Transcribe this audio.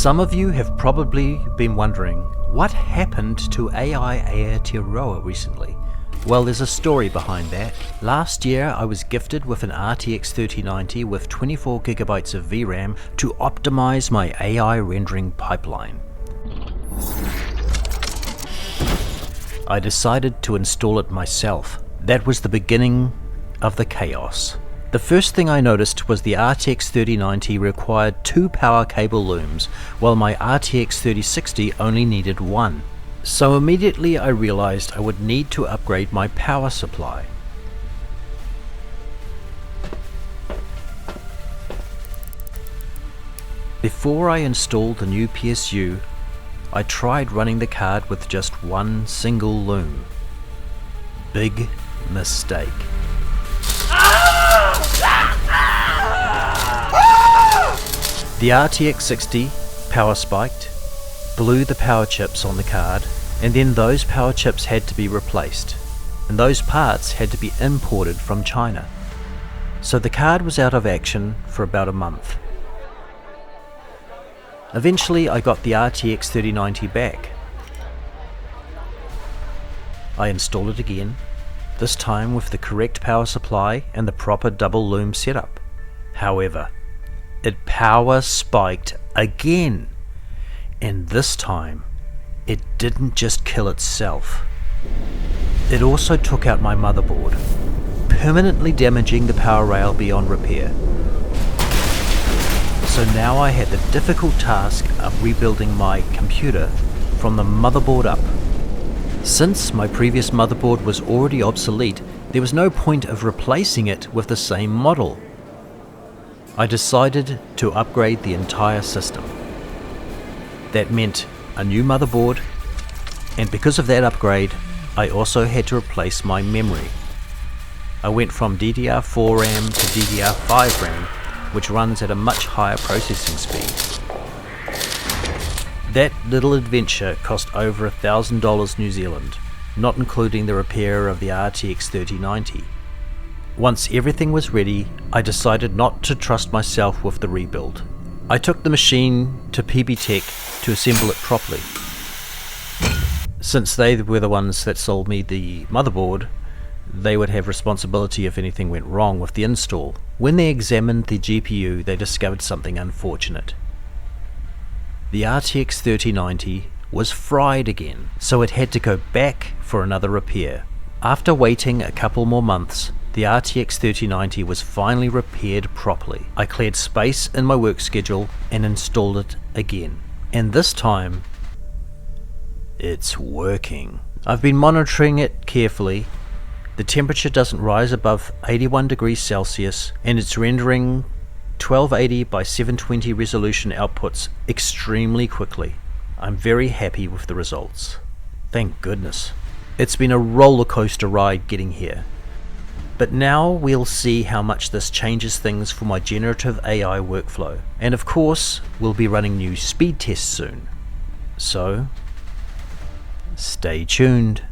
Some of you have probably been wondering, what happened to AI Aotearoa recently? Well, there's a story behind that. Last year I was gifted with an RTX 3090 with 24GB of VRAM to optimize my AI rendering pipeline. I decided to install it myself. That was the beginning of the chaos. The first thing I noticed was the RTX 3090 required 2 power cable looms, while my RTX 3060 only needed 1. So immediately I realized I would need to upgrade my power supply. Before I installed the new PSU, I tried running the card with just one single loom. Big mistake. The RTX 60 power spiked, blew the power chips on the card, and then those power chips had to be replaced, and those parts had to be imported from China. So the card was out of action for about a month. Eventually I got the RTX 3090 back. I installed it again, this time with the correct power supply and the proper double loom setup. However, it power spiked again, and this time it didn't just kill itself. It also took out my motherboard, permanently damaging the power rail beyond repair. So now I had the difficult task of rebuilding my computer from the motherboard up. Since my previous motherboard was already obsolete, there was no point of replacing it with the same model. I decided to upgrade the entire system. That meant a new motherboard, and because of that upgrade, I also had to replace my memory. I went from DDR4 RAM to DDR5 RAM, which runs at a much higher processing speed. That little adventure cost over $1,000 New Zealand, not including the repair of the RTX 3090. Once everything was ready, I decided not to trust myself with the rebuild. I took the machine to PB Tech to assemble it properly. Since they were the ones that sold me the motherboard, they would have responsibility if anything went wrong with the install. When they examined the GPU, they discovered something unfortunate. The RTX 3090 was fried again, so it had to go back for another repair. After waiting a couple more months, the RTX 3090 was finally repaired properly. I cleared space in my work schedule and installed it again. And this time, it's working. I've been monitoring it carefully. The temperature doesn't rise above 81 degrees Celsius, and it's rendering 1280 by 720 resolution outputs extremely quickly. I'm very happy with the results. Thank goodness. It's been a roller coaster ride getting here. But now we'll see how much this changes things for my generative AI workflow. And of course, we'll be running new speed tests soon. So, stay tuned.